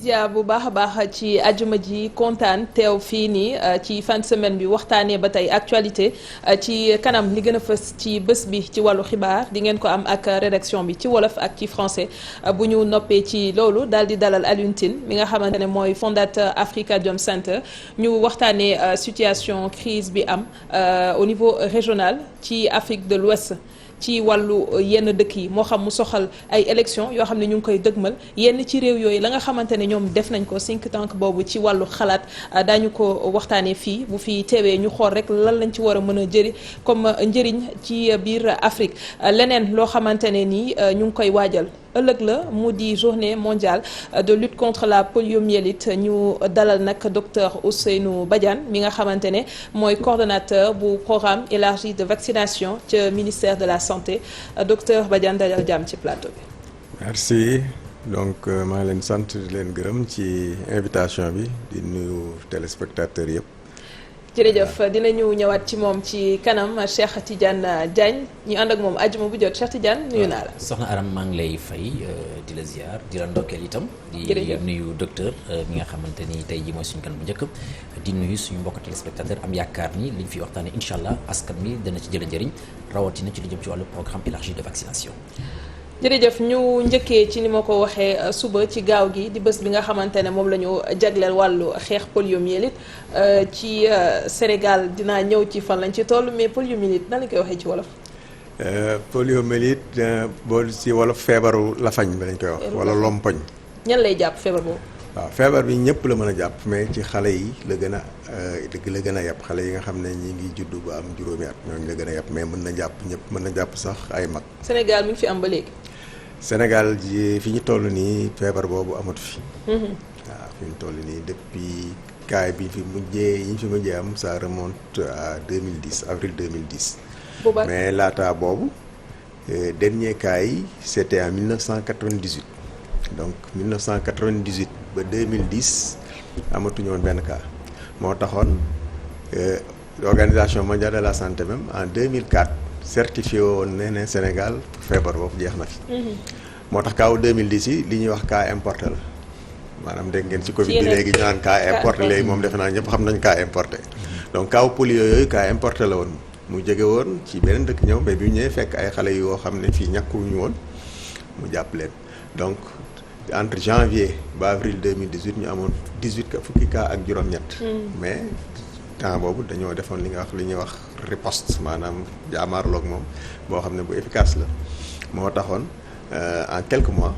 ziar bu baax a baax ci ajuma ji kontaan teew fii nii ci fin de semaine bi waxtaanee ba tey actualité ci kanam li gën a fës ci bés bi ci wàllu xibaar di ngeen ko am ak rédaction bi ci wolof ak ci français bu ñu noppee ci loolu daal di dalal Alioune Tine mi nga xamante ne mooy fondateur Afrikajom Center ñu waxtaanee situation crise bi am au niveau régional ci Afrique de l'Ouest ci wàllu yenn dëkk yi moo xam mu soxal ay élections yoo xam ne ñu ngi koy dëgmal yenn ci réew yooyu la nga xamante ne ñoom def nañ ko think tank boobu ci wàllu xalaat daañu ko waxtaanee fii bu fi teewee ñu xool rek lan lañ ci war a mën a jëri comme njëriñ ci biir Afrique leneen loo xamante ne nii ñu ngi koy waajal ëllëg la mu di journée mondiale de lutte contre la poliomyélite ñu dalal nag docteur Ousseynou Badiane mi nga xamante ne mooy coordonnateur bu programme élargi de vaccination ca ministère de la santé docteur Badiane dalal jàmm ci plateau bi. merci donc maa ngi leen sant di leen gërëm ci invitation bi di nuyu téléspectateurs yëpp. jërëjëf dinañu ñëwaat ci moom ci kanam Cheikh Tidiane Diagne ñu ànd ak moom àjjuma bu jot Cheikh Tidiane nuyu naa la. soxna Aram maa ngi lay fay di la ziar di la ndokkeel itam. di nuyu docteur mi nga xamante ni tey jii mooy suñu kan bu njëkk. di nuyu suñu mbokk téléspectateur am yaakaar ni liñ fi waxtaanee incha allah askan mi dana ci jëlee njëriñ rawatina ci lu jëm ci wàllu programme élargi de vaccination. jërëjëf ñu njëkkee ci ni ma ko waxee suba ci gaaw gi di bés bi nga xamante ne moom la ñu jagleel wàllu xeex poliomyélite ci Sénégal dinaa ñëw ci fan lañ ci toll mais poliomyélite nan la koy waxee ci wolof. poliomyélite boo ci wolof feebaru lafañ bi lañ koy wax. wala lompoñ. ñan lay jàpp feebar boobu. waaw feebar bi ñëpp la mën a jàpp mais ci xale yi la gën a la gën a yàpp xale yi nga xam ne ñi ngi juddu ba am juróomi at ñooñu la gën a yàpp mais mën na jàpp ñëpp mën na jàpp sax ay mag. Sénégal mi ngi fi am ba léegi. Sénégal ji fi ñu toll nii feebar boobu amatu fi. waaw fi ñu toll nii depuis cas bi fi mujjee am ça remonte à 2010 avril 2010. mais laata boobu dernier cas yi c'était en 1998 donc 1998 ba 2010 amatuñu woon benn cas moo taxoon l'Organisation mondiale de la santé même en 2004. certifié woon ne Sénégal feebar boobu jeex na fi. moo tax kaaw 2010 yi li ñuy wax cas importé la maanaam dégg ngeen ci Covid bi léegi ñu naan cas importé léegi moom defe naa ñëpp xam nañ cas importé. donc kaaw polio yooyu cas importé la woon mu jege woon ci beneen dëkk ñëw mais bi ñu ñëwee fekk ay xale yoo xam ne fii ñàkkuwuñu woon mu jàpp leen donc entre janvier ba avril 2018 ñu amoon fukki cas ak juróom-ñett. mais temps boobu dañoo defoon li ñuy wax riposte maanaam jaamaarloog moom boo xam ne bu efficace la moo taxoon en quelques mois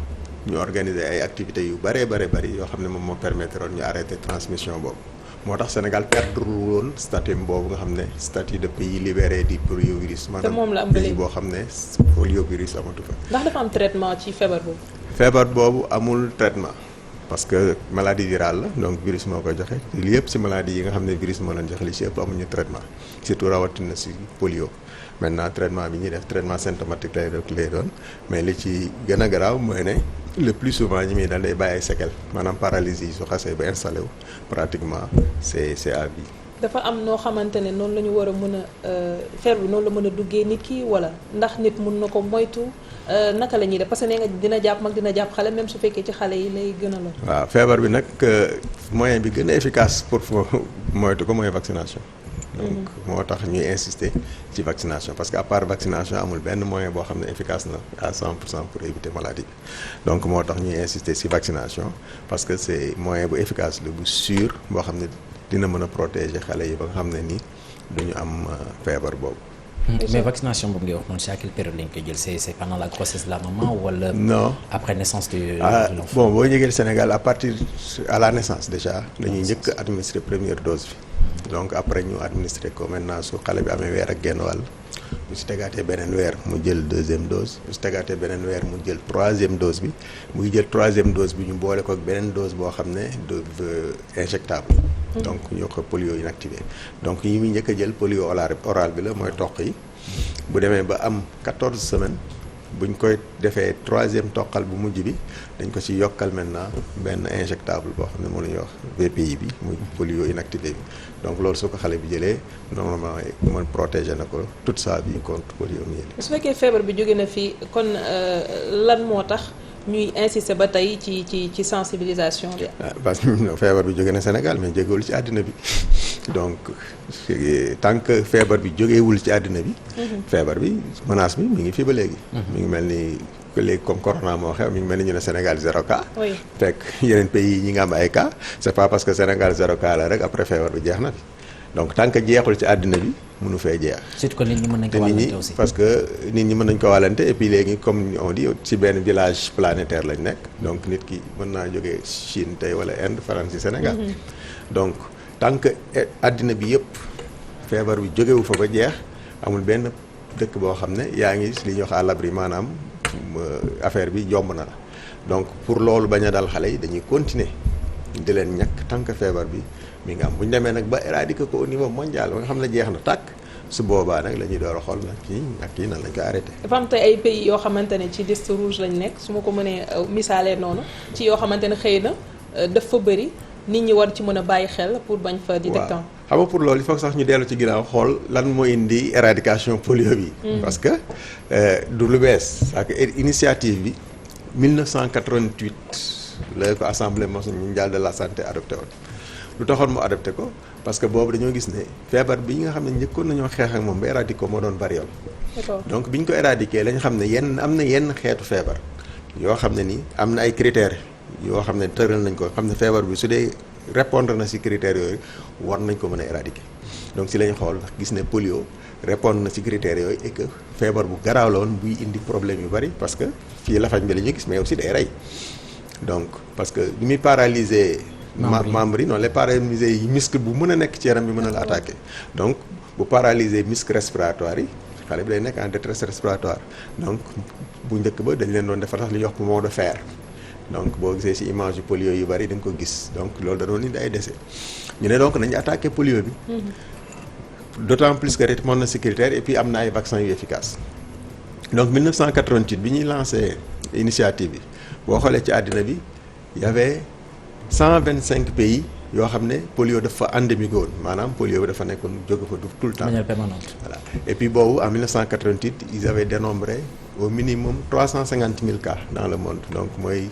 ñu organiser ay activités yu bëree bëri yoo xam ne moom moo permettre woon ñu arrêter transmission boobu moo tax Sénégal perdre woon statut boobu nga xam ne statut de pays libéré du poliovirus. maanaam pays boo xam ne poliovirus amatu fa. ndax dafa am traitement ci feebar boobu. feebar boobu amul traitement. parce que maladie virale la donc virus moo koy joxe li yëpp ci maladie yi nga xam ne virus moo leen joxe li ci ëpp amuñu traitement surtout rawatina ci polio maintenant traitement bi ñuy def traitement symptomatique lay doon mais li ci gën a garaaw mooy ne le plus souvent ñi muy dal day bàyyi ay séquelles maanaam paralysie yi su xasee ba installé wu pratiquement c'est à vie. dafa am noo xamante ne noonu la ñu war a mën a feebar bi noonu la mën a duggee nit ki wala ndax nit mun na ko moytu naka la ñuy def parce que nee nga dina jàpp mag dina jàpp xale même su fekkee ci xale yi lay gën a lor. waaw feebar bi nag moyen bi gën a efficace pour moytu ko mooy vaccination. donc moo tax ñuy insister ci vaccination parce que à part vaccination amul benn moyen boo xam ne efficace na à 100% pour éviter maladie bi donc moo tax ñuy insister ci vaccination parce que c'est moyen bu efficace la bu sûr boo xam ne dina mën a protéger xale yi ba nga xam ne ni duñu am feebar boobu. mais vaccination boobu ngay wax noonu c'est à quelle période lañ koy jël c'est pendant la grossesse de la maman wala. non après naissance de l'enfant. bon boo ñëwee Sénégal à partir à la naissance déjà dañuy njëkk a administrer première dose bi. donc après ñu administrer ko maintenant su xale bi amee weer ak genn wàll bu si tegaatee beneen weer mu jël deuxième dose bu si tegaatee beneen weer mu jël troisième dose bi muy jël troisième dose bi ñu boole ko ak beneen dose boo xam ne injectable. donc ñu ko polio inactivé donc yi muy njëkk a jël polio oral bi la mooy toq yi bu demee ba am 14 semaines buñ koy defee troisième toqal bu mujj bi dañ ko ci yokkal maintenant benn injectable boo xam ne moom la ñuy wax VPI bi muy polio inactivé bi donc loolu su ko xale bi jëlee normalement mën protéger na ko toute sa vie contre poliomyélite. su fekkee feebar bi jóge na fi kon lan moo tax ñuy insister ba tey ci sensibilisation bi. parce que feebar bi jóge na Sénégal mais jógewul ci àddina bi donc tant que feebar bi jógewul ci àddina bi. feebar bi menace bi mi ngi fii ba léegi. mi ngi mel ni léegi comme corona moo xew mi ngi mel ni ñu ne Sénégal 0 cas. oui fekk yeneen pays yi ñi nga am ay cas c'est pas parce que Sénégal 0 cas la rek après feebar bi jeex na fi donc tant que jeexul ci àddina bi mënu fee jeex. surtout que nit ñi mën nañ ko wàllante aussi. parce que nit ñi mën nañ ko wàllante et puis léegi comme on dit ci benn village planétaire lañ nekk donc nit ki mën naa jógee Chine tey wala Inde faran ci Sénégal. donc tant que àddina bi yëpp feebar bi jógewu fa ba jeex amul benn dëkk boo xam ne yaa ngi li ñuy wax à l'abri maanaam affaire bi yomb na la donc pour loolu bañ a dal xale yi dañuy continuer di leen ñàkk tant que feebar bi mi nga am bu ñu demee nag ba éradiquer ko au niveau mondial ba nga xam ne jeex na tàkk su boobaa nag la ñuy door a xool nag kii nan lañ ko arrêté. dafa am tey ay pays yoo xamante ne ci liste rouge lañ nekk su ma ko mënee misaalee noonu ci yoo xamante ne xëy na daf fa bëri nit ñi war ci mën a bàyyi xel pour bañ fa di teg temps. xam nga pour loolu il faut sax ñu dellu ci ginnaaw xool lan moo indi éradication polio bi. parce que du lu bees ak initiative bi 1988 la ko assemblée mondiale de la santé adopté woon. lu taxoon mu adopté ko parce que boobu dañoo gis ne feebar bi nga xam ne njëkkoon nañoo xeex ak moom ba éradiquer ko moo doon variole. donc bi ñu ko éradiquer lañ xam ne am na yenn xeetu feebar yoo xam ne ni am na ay critères yoo xam ne tëral nañ ko xam ne feebar bi su dee répondre na ci critères yooyu war nañ ko mën a éradiquer donc ci lañ xool gis ne polio répondre na ci critères yooyu et que feebar bu garaaw la woon buy indi problème yu bari parce que fii lafañ bi la ñuy gis mais aussi day rey donc parce que li muy paralyser membre yi noonu les paralyser yi muscle bu mën a nekk ci yaram bi mën a la attaquer donc bu paralyser muscle respiratoire yi xale bi day nekk en détresse respiratoire donc bu njëkk ba dañ leen doon defar sax li ñuy wax poumon de fer donc boo gisee ci image yu polio yu bari da nga ko gis donc loolu da doon indi ay décès ñu ne donc nañu attaquer polio bi d'autant plus que répondre na ci critères et puis am na ay vaccins yu efficaces donc 1988 bi ñuy lancé initiative bi boo xoolee ci àddina bi y avait 125 pays yoo xam ne polio dafa endémique woon maanaam polio bi dafa nekkoon jóge fa tout le temps. manière permanente. Voilà et puis boobu en 1988 ils avaient dénombré au minimum 350 000 cas dans le monde donc mooy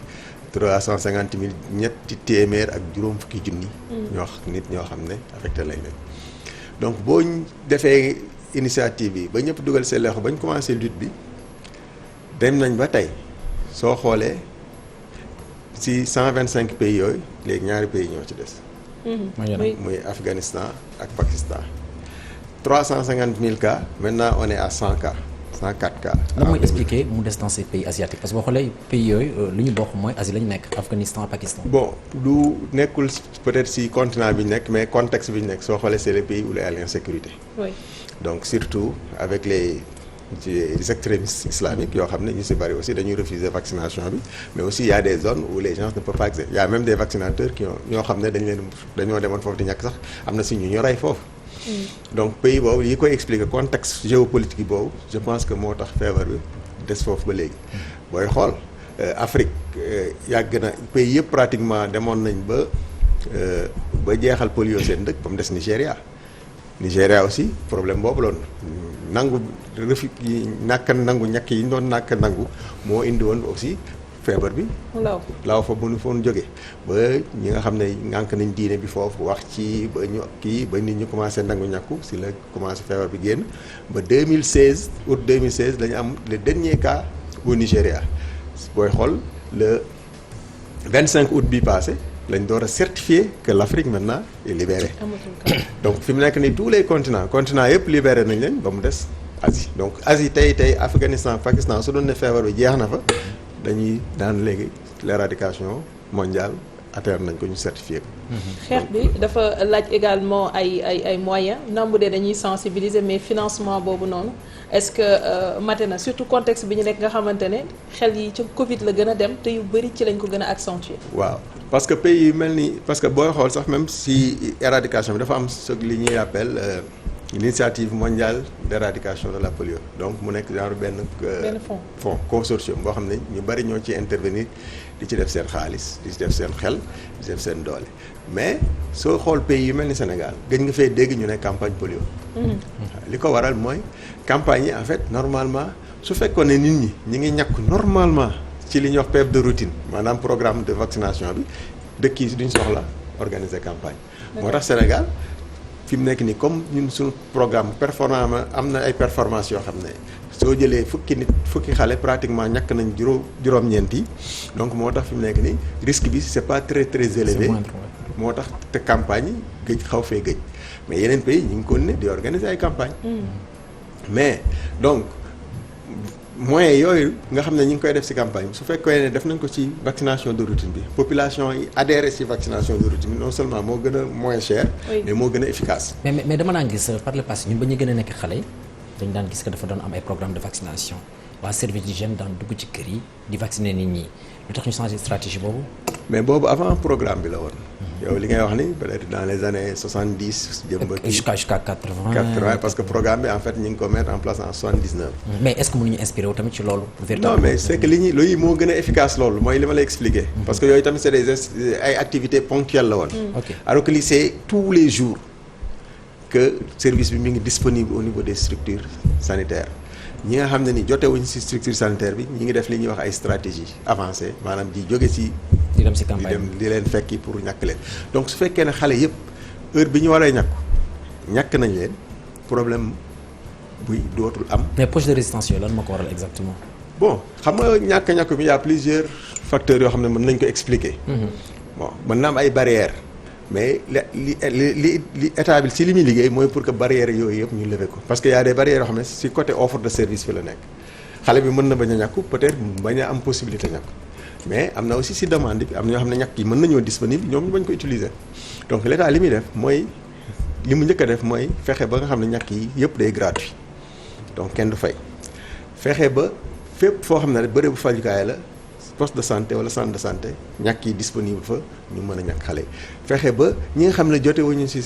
350 000 ñetti téeméer ak juróom fukki junni. ñoo xam ne affecté lañ leen. donc boo defee initiative bi ba ñëpp dugal seen loxo ba ñu commencé lutte bi dem nañ ba tey soo xoolee. ci 125 pays yooyu léegi ñaari pays ñoo ci des. muy Afghanistan ak Pakistan. 350 000 cas maintenant on est à 100 cas 104 cas. lan mooy expliquer mu des dans ces pays asiatiques parce que boo xoolee pays yooyu lu ñu bokk mooy Asie la ñu nekk Afghanistan Pakistan. bon du nekkul peut-être ci continent bi ñu nekk mais contexte bi ñu nekk soo xoolee c'est les pays où il y a l'insécurité. Oui. Donc surtout avec les extrémistes islamiques yoo xam ne ñu ci bari aussi dañuy refuser vaccination bi mais aussi il y a des zones où les gens ne peuvent pas accéder il y a même des vaccinateurs qui ñoo xam ne dañoo demoon foofu di ñàkk sax am na ci ñu rey foofu. donc pays boobu yi koy expliquer contexte géopolitique boobu je pense que moo tax feebar bi des foofu ba léegi. booy xool Afrique yàgg na pays yëpp pratiquement demoon nañ ba jeexal polio seen dëkk ba mu des Nigéria aussi problème boobu loon nangu refi yi ñàkk yi ñu doon nangu moo indi woon aussi feebar bi law fa mënu foon jóge ba ñi nga xam ne ngànk nañ diine bi foofu wax ci ba ñu ba nit ñu commencé nangu ñàkku si la commencé feebar bi génn ba 2016 août 2016 la ñu am le dernier cas au Nigéria booy xool le 25 août bi passé lañ door a certifier que l'Afrique maintenant est libérée. donc fi mu nekk nii tous les continents yëpp libéré nañ leen ba mu des Asie donc Asie tey Afghanistan Pakistan su doon ne feebar bi jeex na fa dañuy daan léegi l'éradication mondiale atteindre nañ ko ñu certifié ko. xeex bi dafa laaj également ay moyens nambu de dañuy sensibiliser mais financement boobu noonu est-ce que mate na surtout contexte bi ñu nekk nga xamante ne xel yi ci Covid la gën a dem te yu bëri ci lañ ko gën a accentuer. waaw parce que pays yu mel ni parce que booy xool sax même si éradication bi dafa am ce li ñuy appelle l'initiative mondiale d'éradication de la polio donc mu nekk genre benn fonds consortium boo xam ne ñu bari ñoo ci intervenir di ci def seen xaalis di ci def seen xel di ci def seen doole mais soo xool pays yu mel ni Sénégal gëj nga fee dégg ñu ne campagne polio. li ko waral mooy campagne yi en fait normalement su fekkoon ne nit ñi ngi ñàkk normalement ci li ñuy wax PEV de routine maanaam programme de vaccination bi dëkk yi duñ soxla organiser campagne. moo tax Sénégal fi mu nekk nii comme ñun suñu programme performant am na ay performance yoo xam ne soo jëlee fukki xale pratiquement ñàkk nañ juróom-ñeent yi donc moo tax fi mu nekk nii risque bi c'est pas très élevé. moo tax te campagne yi gëj xaw fee gëj mais yeneen pays ñu ngi continuer di organiser ay campagne mais donc moyens yooyu nga xam ne ñu ngi koy def ci campagne bi su fekkee ne def nañ ko ci vaccination de routine bi population yi adhéré ci vaccination de routine bi non seulement moo gën a moins cher mais moo gën a efficace mais dama daan gis par le passé ñun ba ñu gën a nekk xale dañ daan gis que dafa doon am ay programme de vaccination waa service d'hygiène daan dugg ci kër yi di vacciner nit ñi lu tax ñu changé stratégie boobu mais boobu avant programme bi la woon yow li ngay wax ni peut-être dans les années 70 jëm ba jusqu'à 80 parce que programme bi en fait ñu ngi ko mettre en place en 79 mais est-ce que mënuñu inspiré wu tamit ci loolu non mais c'est que loolu moo gën a efficace loolu mooy li ma lay expliquer parce que yooyu tamit c'est ay activités ponctuelles la woon alors que lii c'est tous les jours que service bi mi ngi disponible au niveau des structures sanitaires ñi nga xam ne ni jotewuñ ci structure sanitaire bi ñi ngi def li ñuy wax ay stratégies avancées maanaam di jóge ci di dem ci campagne di leen fekki pour ñàkk leen donc su fekkee ne xale yëpp heure bi ñu waree ñàkk nañ leen problème buy dootul am. mais poche de résistance yooyu lan moo ko waral exactement. bon xam nga ñàkk bi y a plusieurs facteurs yoo xam ne mën nañ ko expliquer. bon mën na am ay barrières mais li état bi ci li muy liggéey mooy pour que barrières yooyu yëpp ñu lever ko parce que y a des barrières yoo xam ne ci côté offre de service fi la nekk xale bi mën na bañ a ñàkku peut-être bañ a am possibilité ñàkku mais am na aussi ci demande bi am na ñoo xam ne ñàkk yi mën nañoo disponible ñoom ñu bañ ko utiliser donc l'état li muy def mooy li mu njëkk a def mooy fexe ba nga xam ne ñàkk yi yëpp day gratuit donc kenn du fay fexe ba fépp foo xam ne rek bërëbu fajukaay la poste de santé wala centre de santé ñàkk yi disponible fa ñu mën a ñàkk xale yi fexe ba ñi nga xam ne jote wuñu ci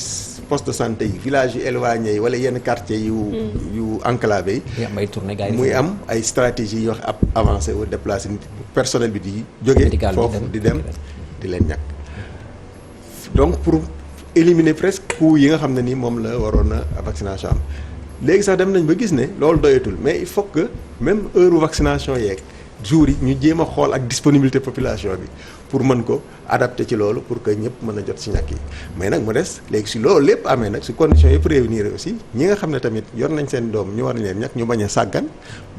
poste de santé yi village yu éloigné yi wala yenn quartier yu enclavé yi muy am ay stratégie yoo wax avancé ou déplacé personnel bi di jóge foofu di dem di leen ñàkk donc pour éliminer presque coût yi nga xam ne ni moom la waroon a vaccination am léegi sax dem nañ ba gis ne loolu doyatul mais il faut que même heure vaccination yeeg jour yi ñu jéem a xool ak disponibilité population bi pour mën ko adapté ci loolu pour que ñëpp mën a jot ci ñàkk yi mais nag mu des léegi si loolu lépp amee nag si conditions yëpp réunir aussi ñi nga xam ne tamit yor nañ seen doom ñu war nañ leen ñàkk ñu bañ a sàggan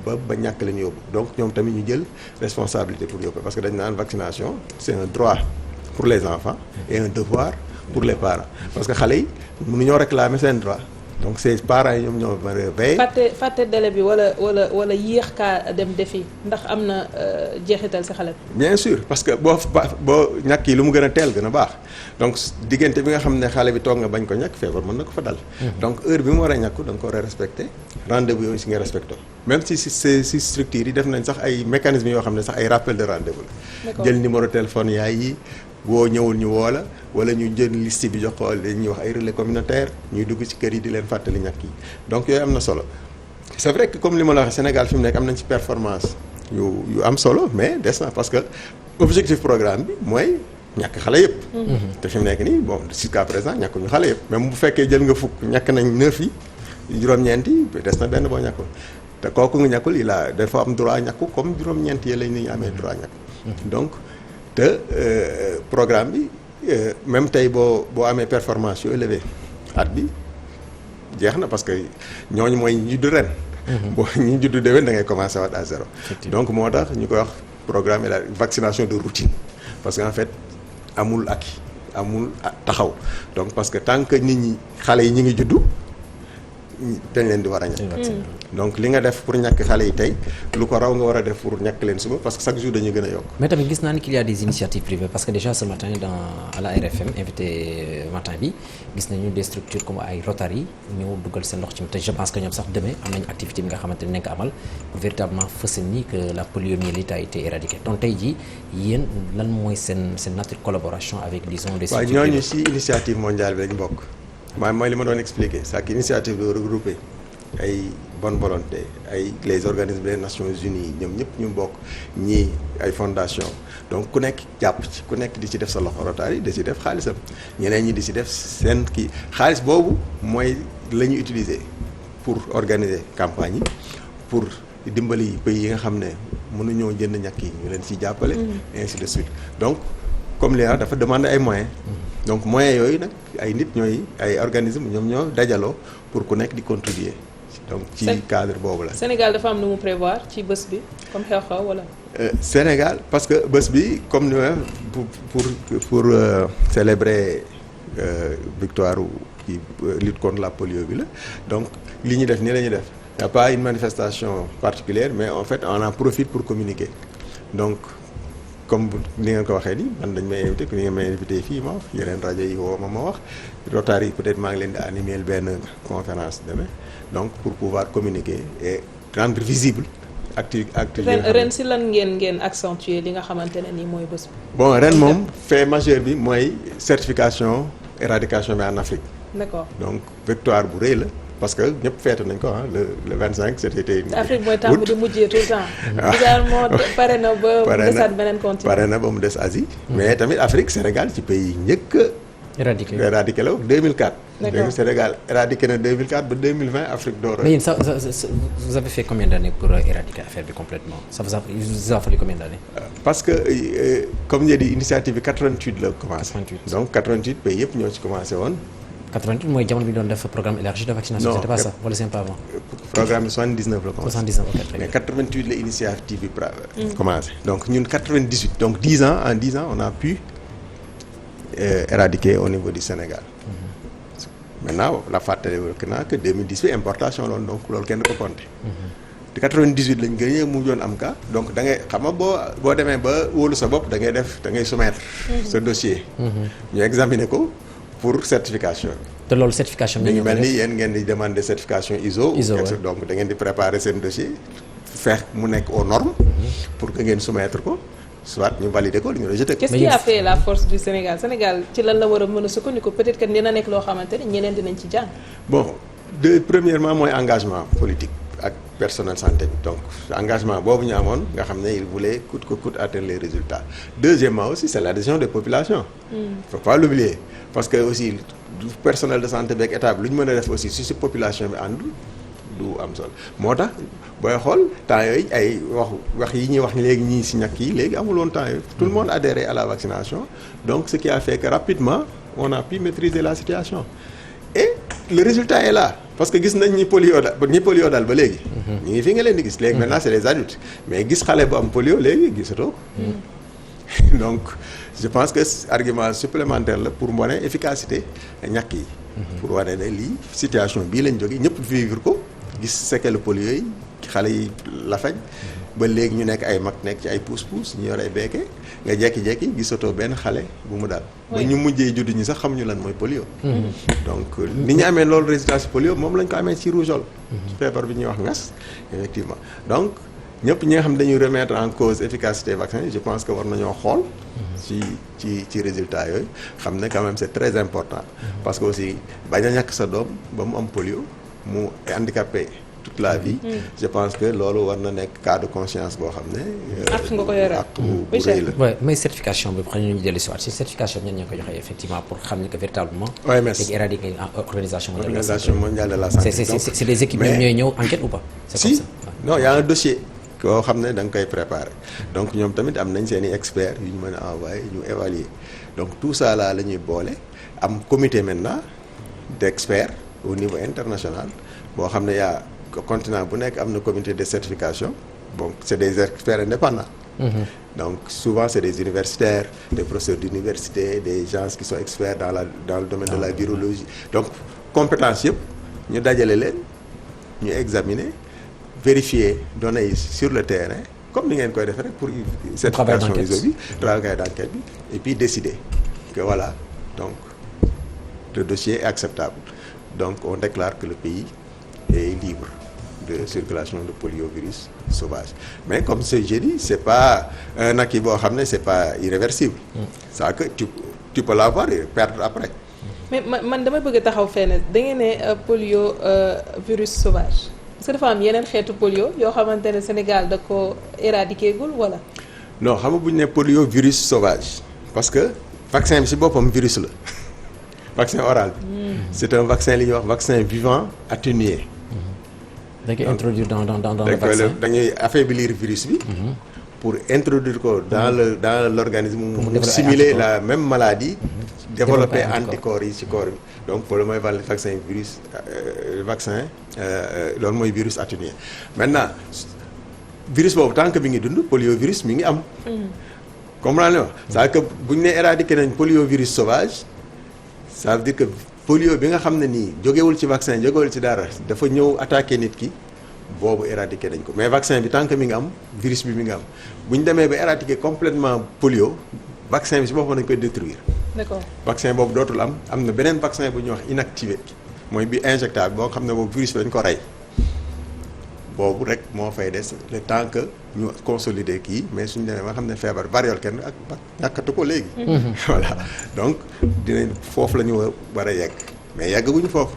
ba ñàkk leen yóbbu donc ñoom tamit ñu jël responsabilité pour yóbbu parce que dañ naan vaccination c'est un droit pour les enfants et un devoir pour les parents parce que xale yi mënuñoo réclamer seen droit donc ces parents yi ñoom ñoo mën a veiller. fàtte délai bi wala yéex kaa dem defi ndax am na jeexital ci xale bi. bien sûr parce que boo ñàkk yi lu mu gën a teel gën a baax donc diggante bi nga xam ne xale bi toog nga bañ ko ñàkk feebar mën na ko fa dal. donc heure bi mu war a ñàkku da nga ko war a respecter rendez-vous yooyu si nga respecté même si structures yi def nañ sax ay mécanismes yoo xam ne sax ay rappel de rendez-vous la. jël numéro téléphone yaay yi. boo ñëwul ñu woo la wala ñu jël liste bi jox ko ñuy wax ay relais communautaire ñuy dugg ci kër yi di leen fàttali ñàkk yi donc yooyu am na solo c'est vrai que comme li ma la waxee Sénégal fi mu nekk am nañ ci performance yu am solo mais des na parce que objectif programme bi mooy ñàkk xale yëpp. te fi mu nekk nii bon jusqu'à présent ñàkkuñu xale yëpp même bu fekkee jël nga fukk ñàkk nañ 9 yi juróom-ñeent yi des na benn boo ñàkkul te kooku nga ñàkkul il a dafa am droit ñàkku comme juróom-ñeent yi lañ ni amee droit ñàkk donc. te programme bi même tey boo amee performance yu élevé at bi jeex na parce que ñooñu mooy ñu juddu ren. boo ñu juddu déwén da ngay commencer waat à zéro. donc moo tax ñu koy wax programme la vaccination de routine parce que en fait amul acquis amul taxaw donc parce que tant que nit ñi xale yi ñu ngi juddu dañ leen di war a ñàkk. donc li nga def pour ñàkk xale yi tey lu ko raw nga war a def pour ñàkk leen suba parce que chaque jour dañuy gën a yokk. mais tamit gis naa ni qu'il y a des initiatives privées parce que déjà ce matin à la RFM invité matin bi gis nañu des structures comme ay Rotary ñëw dugal seen loxo ci te je pense que ñoom sax demain am nañu activité bi nga xamante ne nañ ko amal pour véritablement fësal ni que la poliomyélite a été éradiquée donc tey jii yéen lan mooy seen nature collaboration avec disons des structures privées. waaw ñooñu ci initiative mondiale bi lañ bokk. mooy li ma doon expliquer chaque initiative de regrouper ay bonne volonté ay les organismes des Nations Unies ñoom ñëpp ñu bokk ñii ay fondation donc ku nekk jàpp ci ku nekk di ci def sa loxo Rotary di ci def xaalisam ñeneen ñi di ci def seen kii xaalis boobu mooy la ñuy utiliser pour organiser campagne yi pour dimbali pays yi nga xam ne mënuñoo jënd ñàkk yi ñu leen ciy jàppale. ainsi de suite donc comme li dafa demander ay moyens. donc moyens yooyu nag ay nit ñooy ay organismes ñoom ñoo dajaloo pour ku nekk di contribuer donc ci cadre boobu la. Sénégal dafa am nu mu prévoir ci bés bi comme xew-xew wala. Sénégal parce que bés bi comme ni ma pour célébrer victoire qui lutte contre la polio bi la donc li ñu def nii la ñuy def y a pas une manifestation particulière mais en fait on en profite pour communiquer donc comme ni ngeen ko waxee ni man dañ may invité ku ni ngeen may invité fii ma wax yeneen rajo yi woo ma wax Rotary yi peut-être maa ngi leen di animer benn conférence demain donc pour pouvoir communiquer et rendre visible activité ren si lan ngeen accentuer li nga xamante ne nii mooy bés bi. bon ren moom fait majeur bi mooy certification éradication bi en Afrique. d'accord donc victoire bu rëy la parce que ñëpp feetu nañ ko le 25 c'était. Afrique mooy tàmm di mujjee tout le temps. également pare na ba mu desaat beneen continent. pare na ba mu des Asie. mais tamit Afrique Sénégal ci pays yi njëkk a. éradiqué la 2004. d'accord Sénégal éradiqué na 2004 ba 2020 Afrique door. mais yéen ça vous avez fait combien d'années pour éradiquer affaire bi complètement ça vous a fallu combien d'années. parce que comme j'ai dit initiative bi 88 la commencé. 88 donc 88 pays yëpp ñoo ci commencé woon. 88 mooy jamono bi doon def programme élargi de vaccination. non c'était pas ça wala c'est un peu avant. programme bi 79 la commencé. 79 ok très bien. mais 88 la initiative bi commencé. donc ñun 98 donc 10 ans en 10 ans on a pu éradiquer au niveau du Sénégal. maintenant la fàttali naa que 2018 importation loolu donc loolu kenn du ko compter. te 98 lañ gën a mujjoon am cas donc da ngay xam nga boo demee ba wóolu sa bopp da ngay soumettre sa dossier. ñu examiner ko pour certification. te loolu certification bi ñu mel ni yéen ngeen di demander certification ISO. donc da ngeen di préparer seen dossier feex mu nekk aux normes. pour que ngeen soumettre ko. soit ñu valider ko ñu rejeter ko. qu'est-ce qui a fait la force du Sénégal ci lan la war a mën a sukkandiku peut-être que dina nekk loo xamante ne ñeneen dinañ ci jàng. bon premièrement mooy engagement politique ak personnel santé bi donc engagement boobu ñu amoon nga xam ne il voulait coûte que coûte atteindre les résultats. deuxièmement aussi c'est l'adhésion des populations. faut pas l'oublier parce que aussi personnel de santé beeg état bi lu ñu mën a def aussi si population bi àndul du am solo moo tax booy xool temps yooyu ay wax yi ñuy wax léegi ñii si ñàkk yi léegi amul woon temps yooyu tout le monde adhéré à la vaccination donc ce qui a fait que rapidement on a pu maîtriser la situation et le résultat est là parce que gis nañ ñi polio daal ba léegi ñu ngi fi nga leen di gis léegi maintenant c'est les adultes mais gis xale bu am polio léegi gisatoo donc je pense que argument supplémentaire la pour wane efficacité ñàkk yi pour wane ne lii situation bii lañ jógee ñëpp vivre ko gis séquelles polio yi xale yi lafañ ba léegi ñu nekk ay mag nekk ci ay pousse-pousse ñu yor ay beeke nga jekki-jekki gisatoo benn xale bu mu daal ba ñu mujjee judd ñi sax xamuñu lan mooy polio donc ni ñu amee loolu résultat ci polio moom lañ ko amee ci rougeole feebar bi ñuy wax ngas effectivement donc ñëpp ñi nga xam dañuy remettre en cause efficacité vaccin je pense que war nañoo xool ci résultat yooyu xam ne quand même c'est très important parce que aussi bañ a ñàkk sa doom ba mu am polio mu handicapé toute la vie je pense que loolu war na nekk cas de conscience boo xam ne ak nga ko yore ak bu rëy la waaw mais certification bi xam ñu dellu si waat si certification bi ñan ñoo ko joxe effectivement pour xam ni que véritablement OMS léegi éradiquer organisation mondiale de la santé c'est des équipes ñoom ñooy ñëw enquête ou pas si non y a un dossier koo xam ne da nga koy préparer donc ñoom tamit am nañ seen i experts yu ñu mën a envoyer ñu évaluer donc tout ça là la ñuy boole am comité maintenant d'experts au niveau international boo xam ne yaa continent bu nekk am na comité de certification bon c'est des experts indépendants donc souvent c'est des universitaires des professeurs d'université des gens qui sont experts dans le domaine de la virologie donc compétences yëpp ñu dajale leen ñu examiner vérifier données yi sur le terrain comme ni ngeen koy defee rek pour certification ISO bi travail d'enquête bi et puis décider que voilà donc le dossier est acceptable donc on déclare que le pays est libre de circulation de poliovirus sauvage mais comme j'ai dit c'est pas un acquis boo xam ne c'est pas irréversible ça que tu peux l'avoir et perdre après mais man dama bëgg a taxaw fenn da ngeen ne polio virus sauvage parce que dafa am yeneen xeetu polio yoo xamante ne Sénégal da ko éradiquer gul wala non xam nga bu ñu ne polio virus sauvage parce que vaccin bi ci boppam virus la vaccin oral bi c'est un vaccin li ñuy wax vaccin vivant atténué dañ koy introduire dans le vaccin. dañuy affaiblir virus bi. pour introduire ko dans l'organisme mu simuler la même maladie. développer anticorps yi ci corps bi. donc loolu mooy vaccin loolu mooy virus atténué maintenant virus boobu tant que mi ngi dund poliovirus mi ngi am. comprendre nga c'est que bu ñu nee éradiquer nañ poliovirus sauvage ça veut dire que polio bi nga xam ne nii jógewul ci vaccin jógewul ci dara dafa ñëw attaquer nit ki boobu éradiquer nañ ko mais vaccin bi tant que mi ngi am virus bi mi ngi am bu ñu demee ba éradiquer complètement polio vaccin bi si boppam nañ koy détruire. d'accord vaccin boobu dootul am na beneen vaccin bu ñuy wax inactivé mooy bi injectable boo xam ne boobu virus bi dañ ko rey boobu rek moo fay des le temps que ñu consolider kii mais suñu demee ba xam ne feebar variole kenn ak ñàkkatu ko léegi. voilà donc dinañ foofu la ñu war a yegg mais yeggaguñu foofu.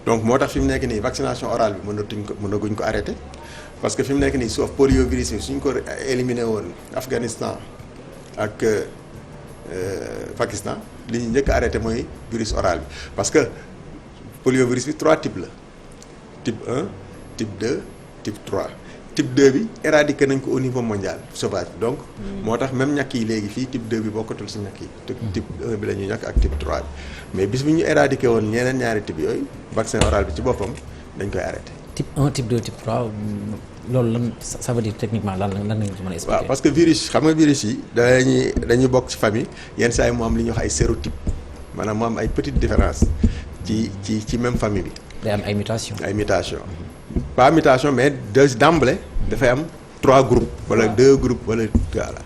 donc moo tax fi mu nekk nii vaccination orale bi mënaguñ ko arrêté parce que fi mu nekk nii sauf poliovirus yi suñ ko éliminé woon Afghanistan ak Pakistan li ñu njëkk a arrêté mooy virus oral bi parce que poliovirus bi 3 types la type 1 type 2 type 3 type 2 bi éradiqué nañ ko au niveau mondial sauvage donc moo tax même ñàkk yi léegi fii type 2 bi bokkatul si ñàkk yi type 1 bi la ñuy ñàkk ak type 3 bi mais bis bi ñu éradiqué woon ñeneen ñaari type yooyu vaccin oral bi ci boppam dañ koy arrêté. type 1 type 2 type 3 loolu lan ça veut dire techniquement lan nga ci mën a expliquer. waaw parce que virus xam nga virus yi dañuy bokk ci famille yenn saa yi mu am li ñuy wax ay sérotype maanaam mu am ay petites différences ci même famille bi. day am ay mutation pas mutation mais d'emblée dafay am 3 groupes wala 2 groupes wala voilà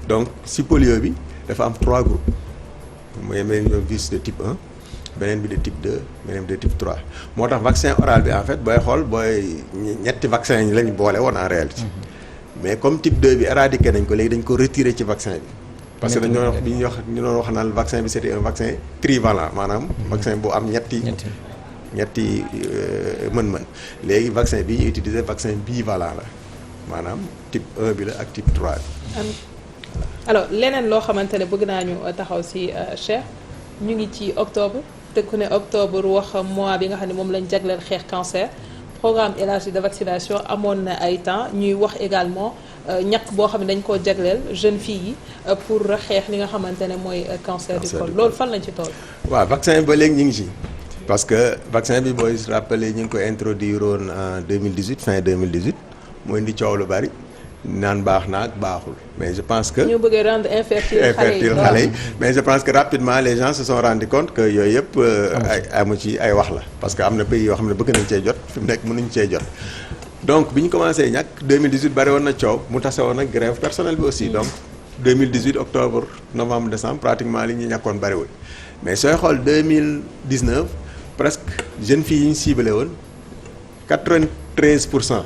donc si polio bi dafa am 3 groupes mooy virus de type 1 beneen bi de type 2 beneen bi de type 3 moo tax vaccin oral bi en fait booy ñetti vaccin yi lañu boole woon en réalité mais comme type 2 bi éradiqué nañ ko léegi dañ ko retiré ci vaccin bi parce que dañ doon wax bi ñu doon wax naan vaccin bi c'était un vaccin trivalent maanaam vaccin bu am ñetti mën-mën léegi vaccin bi ñu utiliser vaccin bivalent la maanaam type 1 bi la ak type 3 bi. alors leneen loo xamante ne bëgg naa ñu taxaw ci Cheikh ñu ngi ci octobre te ku ne octobre wax mois bi nga xam ne moom lañ jagleel xeex cancer programme élargi de vaccination amoon na ay temps ñuy wax également ñàkk boo xam ne dañ koo jagleel jeunes filles yi pour xeex li nga xamante ne mooy cancer du col loolu fan lañ ci toll. waaw vaccin ba léegi ñu ngi ci. parce que vaccin bi booy rappelé ñu ngi ko introduire woon en 2018 fin 2018 moo indi coow lu bari naan baax na ak baaxul mais je pense que. ñu bëgg rendre infertile xale yi mais je pense que rapidement les gens se sont rendu compte que yooyu yëpp amu ci ay wax la parce que am na pays yoo xam ne bëgg nañ cee jot fi mu nekk mënuñ cee jot. donc bi ñu commencé ñàkk 2018 bari woon na coow mu tase woon ak grève personnelle bi aussi donc 2018 octobre novembre décembre pratiquement li ñu ñàkkoon bariwul mais sooy xool 2019. presque jeunes filles yi ñu ciblé woon 93%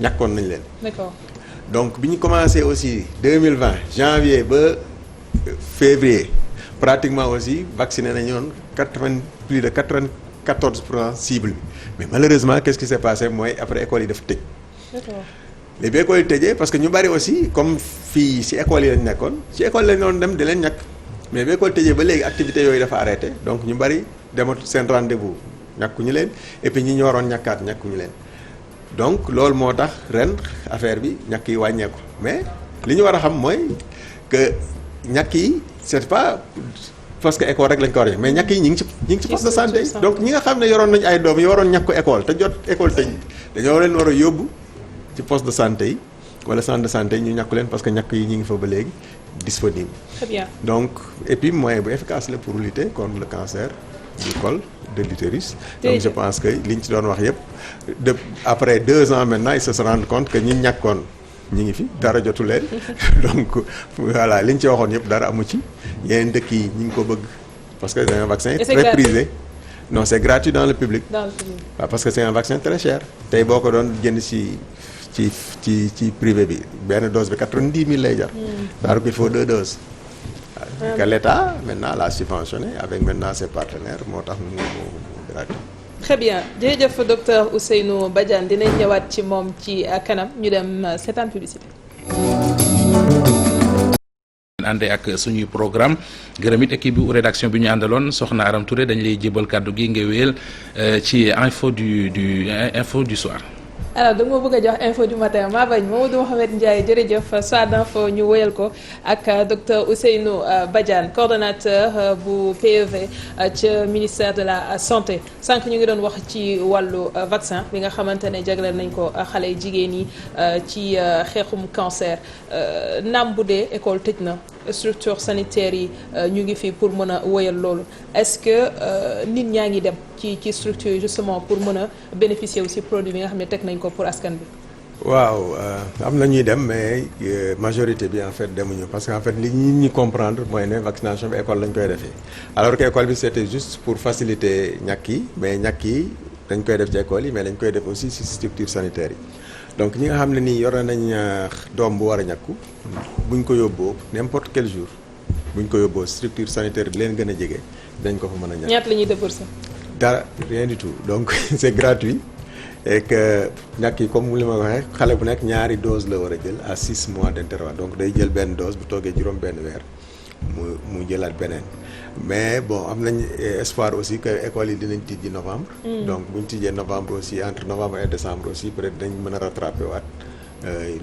ñàkkoon nañ leen. D'accord. donc bi ñu commencé aussi 2020 janvier ba février pratiquement aussi vacciné nañu woon plus de 94% cible bi mais malheureusement qu'est-ce qui s'est passé mooy après école yi dafa tëj. D'accord. léegi bi école yi tëjee parce que ñu bari aussi comme fii ci école yi lañ nekkoon ci école lañ doon dem di leen ñàkk mais bi école tëjee ba léegi activités yooyu dafa arrêté donc ñu bari. dematu seen rendez-vous ñàkkuñu leen et puis ñi ñu waroon ñàkkaat ñàkkuñu leen donc loolu moo tax ren affaire bi ñàkk yi wàññeeku mais li ñu war a xam mooy que ñàkk yi c'est pas parce que école rek lañ ko war a mais ñàkk yi ñi ngi ci poste de santé yi donc ñi nga xam ne yoroon nañu ay doom yi waroon ñàkk ko école te jot école tëj dañoo leen war a yóbbu ci poste de santé yi wala centre de santé yi ñu ñàkku leen parce que ñàkk yi ñi ngi fa ba léegi disponible. Très bien. donc et puis moyen bu efficace la pour lutter contre le cancer du col de l'utérus. Donc je pense que liñ ci doon wax yëpp après 2 ans maintenant ils se rendent compte que ñi ñàkkoon ñi ngi fi dara jotu leen donc voilà liñ ci waxoon yëpp dara amu ci yeneen dëkk yi ñi ngi ko bëgg parce que c'est un vaccin très prisé. Non, c'est gratuit dans le public. Dans le public. waaw parce que c'est un vaccin très cher. tey boo ko doon jënd ci privé bi benn dose bi 90 000 lay jar. alors qu'il faut 2 doses. que l'État maintenant l'a subventionné avec maintenant ses partenaires moo tax mu gratuit. Très bien jërëjëf docteur Ousseynou Badiane dinañ ñëwaat ci moom ci kanam ñu dem seetaan publicité. àndee ak suñuy programme gërëm it équipe bu rédaction bi ñu àndaloon soxna Aram Touré dañ lay jébal kàddu gi nga wéyal ci info du soir. alors da nga ma bëgg a jox info du matin maa bañ Mamadou Mouhamed Ndiaye jërëjëf soir d'info ñu wéyal ko ak docteur Ousseynou Badiane coordonnateur bu PEV ci ministère de la santé sànq ñu ngi doon wax ci wàllu vaccin bi nga xamante ne jagleel nañ ko xale yu jigéen yi ci xeexum cancer naam bu dee école tëj na structure sanitaire yi ñu ngi fi pour mën a wéyal loolu est-ce que nit ñaa ngi dem ci structure yi justement pour mën a bénéficier aussi produit bi nga xam ne teg nañ ko pour askan bi. waaw am na ñuy dem mais majorité bi en fait demuñu parce que en fait li ñi comprendre mooy ne vaccination bi école lañ koy defee alors que école bi c'était juste pour faciliter ñàkk yi mais ñàkk yi dañ koy def ci école yi mais dañ koy def aussi ci structure sanitaire yi donc ñi nga xam ne nii yor nañ doom bu war a ñàkku buñ ko yóbboo n'importe quel jour buñ ko yóbboo structure sanitaire bi leen gën a jege dañ ko fa mën a ñàkk. ñaata la ñuy débourser. dara rien du tout donc c'est gratuit. et que ñàkk yi comme li ma waxee xale bu nekk ñaari dose la war a jël à 6 mois d'intervalle donc day jël benn dose bu toogee juróom benn weer mu jëlaat beneen mais bon am nañ espoir aussi que écoles yi dinañ tijji novembre. donc bu ñu tijjee novembre aussi entre novembre et décembre aussi peut-être dañ mën a rattraper waat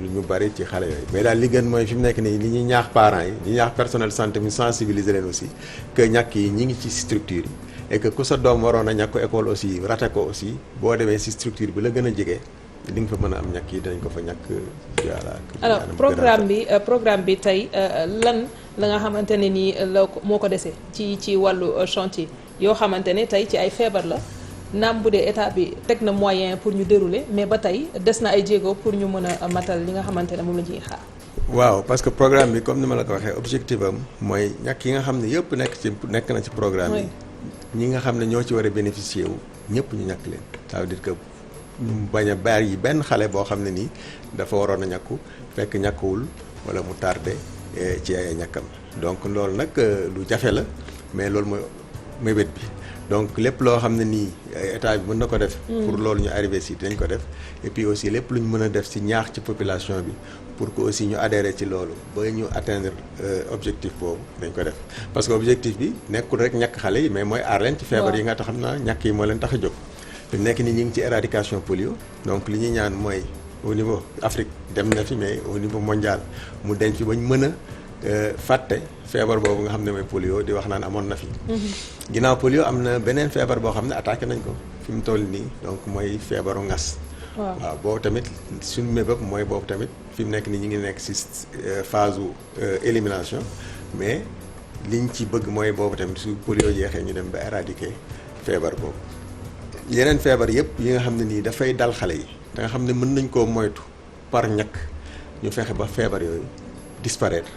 lu ñu bari ci xale yooyu mais daal li gën mooy fi mu nekk nii li ñuy ñaax parents yi li ñaax personnel santé mi sensibiliser leen aussi que ñàkk yi ñi ngi ci structure yi. et que ku sa doom waroon a ñàkk école aussi raté ko aussi boo demee ci structure bi la gën a jege di nga fa mën a am ñàkk yi dinañ ko fa ñàkk. alors programme bi tey lan la nga xamante ne nii la moo ko desee ci wàllu chantier yoo xamante ne tey ci ay feebar la naam bu dee état bi teg na moyen pour ñu dérouler mais ba tey des na ay jéego pour ñu mën a matal li nga xamante ne moom la ñuy xaar. waaw parce que programme bi comme ni ma la ko waxee objectif am mooy ñàkk yi nga xam ne yëpp nekk na ci programme yi. ñi nga xam ne ñoo ci war a bénéficier wu ñëpp ñu ñàkk leen ça veut dire que ñu bañ a bàyyi benn xale boo xam ne nii dafa waroon a ñàkku fekk ñàkkuwul wala mu tardé ci ay ñàkkam donc loolu nag lu jafe la mais loolu mooy mébét bi donc lépp loo xam ne nii état bi mën na ko def. pour loolu ñu arrivé si dañ ko def et puis aussi lépp lu ñu mën a def ci ñaax ci population bi pour que aussi ñu adhéré ci loolu ba ñu atteindre objectif boobu dañ ko def parce que objectif bi nekkul rek ñàkk xale yi mais mooy aar leen ci feebar yi nga tax xam naa ñàkk yi moo leen tax a jóg fi nekk ni ñu ngi ci éradication polio donc li ñuy ñaan mooy au niveau Afrique dem na fi mais au niveau mondial mu denc fi ba ñu mën a fàtte feebar boobu nga xam ne mooy polio di wax naan amoon na fi ginnaaw polio am na beneen feebar boo xam ne attaqué nañ ko fi mu toll nii donc mooy feebaru ngas waaw boobu tamit suñu mébéb mooy boobu tamit fi mu nekk nii ñu ngi nekk ci phase élimination mais liñ ci bëgg mooy boobu tamit su polio jeexee ñu dem ba éradiquer feebar boobu yeneen feebar yëpp yi nga xam ne nii dafay dal xale yi da nga xam ne mën nañ koo moytu par ñàkk ñu fexe ba feebar yooyu disparaître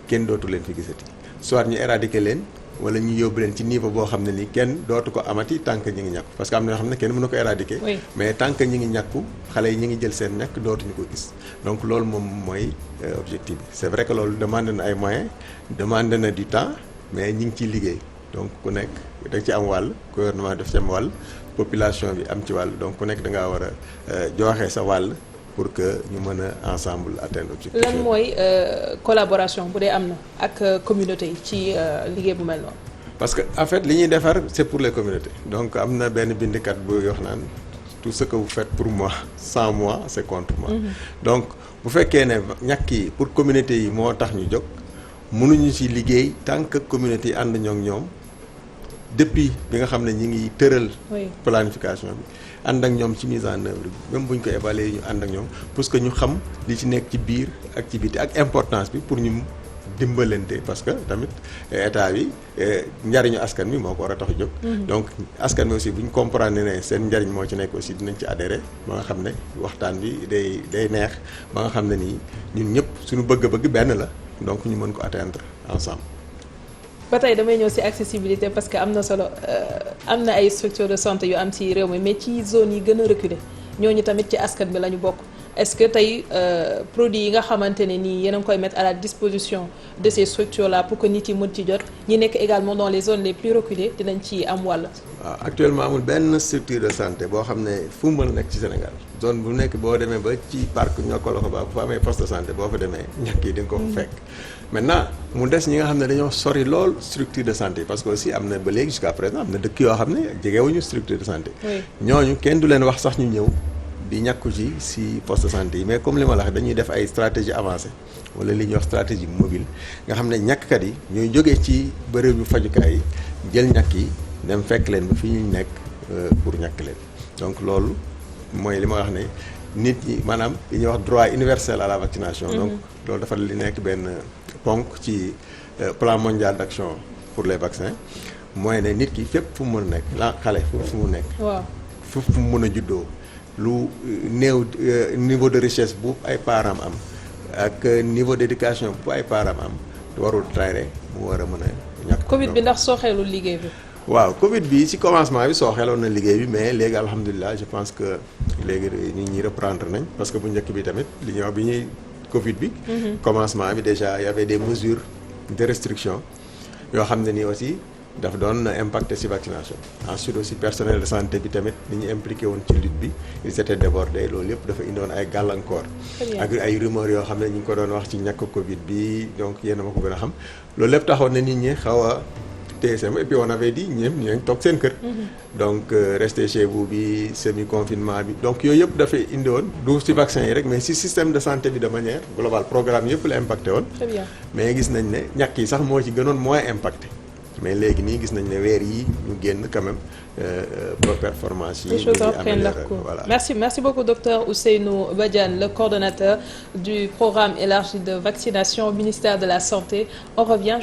kenn dootu leen fi gisati soit ñu éradiquer leen wala ñu yóbbu leen ci niveau boo xam ne ni kenn dootu ko amati tant que ñi ngi ñàkku parce que am na yoo xam ne kenn mën na ko éradiquer mais tant que ñi ngi ñàkku xale yi ñi ngi jël seen ñàkk dootuñu ko gis donc loolu moom mooy objectif bi c'est vrai que loolu demande na ay moyens demande na du temps mais ñi ngi ciy liggéey donc ku nekk da ci am wàll gouvernement def ci am wàll population bi am ci wàll donc ku nekk da ngaa war a joxe sa wàll pour que ñu mën a ensemble atteindre objectif. lan mooy collaboration bu dee am na ak communauté yi ci liggéey bu mel noonu. parce que en fait li ñuy defar c'est pour les communautés donc am na benn bindkat bu wax naan tout ce que vous faites pour moi sans moi c'est contre moi. donc bu fekkee ne ñàkk yi pour communauté yi moo tax ñu jóg mënuñu ci liggéey tant que communauté yi ànd ñoo ak ñoom depuis bi nga xam ne ñi ngi tëral. planification bi. ànd ak ñoom ci mise en œuvre bi même bu ñu ko évaluer ñu ànd ak ñoom parce que ñu xam li ci nekk ci biir activité ak importance bi pour ñu dimbalante parce que tamit état bi njariñu askan bi moo ko war a tax a jóg. donc askan bi aussi bu ñu comprendre ne seen njariñ moo ci nekk aussi dinañ ci adhérer ba nga xam ne waxtaan bi day neex ba nga xam ne nii ñun ñëpp suñu bëgg-bëgg benn la donc ñu mën ko atteindre ensemble. ba tey damay ñëw ci accessibilité parce que am na solo am na ay structures de santé yu am ci réew mi mais ci zone yi gën a reculé ñooñu tamit ci askan bi la ñu bokk est-ce que tey produits yi nga xamante ne nii yéen a ngi koy mettre à la disposition de ces structures là pour que nit yi mën ci jot ñi nekk également dans les zones les plus reculées dinañ ci am wàll. waaw actuellement amul benn structure de santé boo xam ne fu mu mën a nekk ci Sénégal zone bu nekk boo demee ba ci parc Niokolo ba bu fa amee poste de santé boo fa demee ñàkk yi di nga ko fekk. maintenant mu des ñi nga xam ne dañoo sori lool structure de santé parce que aussi am na ba léegi jusqu'à présent am na dëkk yoo xam ne jegewuñu structure de santé. ñooñu kenn du leen wax sax ñu ñëw di ñàkku ci poste de santé yi mais comme li ma la wax dañuy def ay stratégie avancée wala li ñuy wax stratégie mobile nga xam ne ñàkkkat yi ñooy jógee ci bërëbu fajukaay yi jël ñàkk yi dem fekk leen ba fi ñu nekk pour ñàkk leen donc loolu mooy li ma wax ne nit ñi maanaam li ñuy wax droit universel à la vaccination. donc loolu dafa li nekk benn ponk ci plan mondial d'action pour les vaccins mooy ne nit ki fépp fu mu mën a nekk la xale fu mu nekk. waaw fépp fu mu mën a juddoo lu néew niveau de richesse bu ay parents am ak niveau d'éducation bu ay parents am warul tere mu war a mën a ñàkk. Covid bi ndax sooxeelul liggéey bi. waaw Covid bi ci commencement bi sooxeeloon na liggéey bi mais léegi alhamdulilah je pense que léegi nit ñi reprendre nañ parce que bu njëkk bi tamit li ñuy wax bi ñuy Covid bi. commencement bi déjà y avait des mesures de restriction yoo xam ne nii aussi daf doon impacté ci vaccination. ensuite aussi personnel de santé bi tamit ni ñu impliqué woon ci lutte bi ils étaient débordés loolu yëpp dafa indoon ay gàllankoor. ak ay rumeurs yoo xam ne ñu ngi ko doon wax ci ñàkk Covid bi donc yéen a ma ko gën a xam loolu lépp taxoon na nit ñi xaw a TSM et puis on avait dit ñoom ñu ngi toog seen kër. donc rester chez vous bi semi confinement bi donc yooyu yëpp dafay indi woon du ci vaccin yi rek mais ci système de santé bi de manière globale programme yëpp la impacté woon. très bien mais gis nañ ne ñàkk yi sax moo ci gënoon moins impacté. mais léegi nii gis nañ ne weer yi ñu génn quand même performance yi. les choses reprennent leur cours. Voilà. Merci beaucoup docteur Ousseynou Badiane le coordonnateur du programme élargi de vaccination au ministère de la Santé. On revient.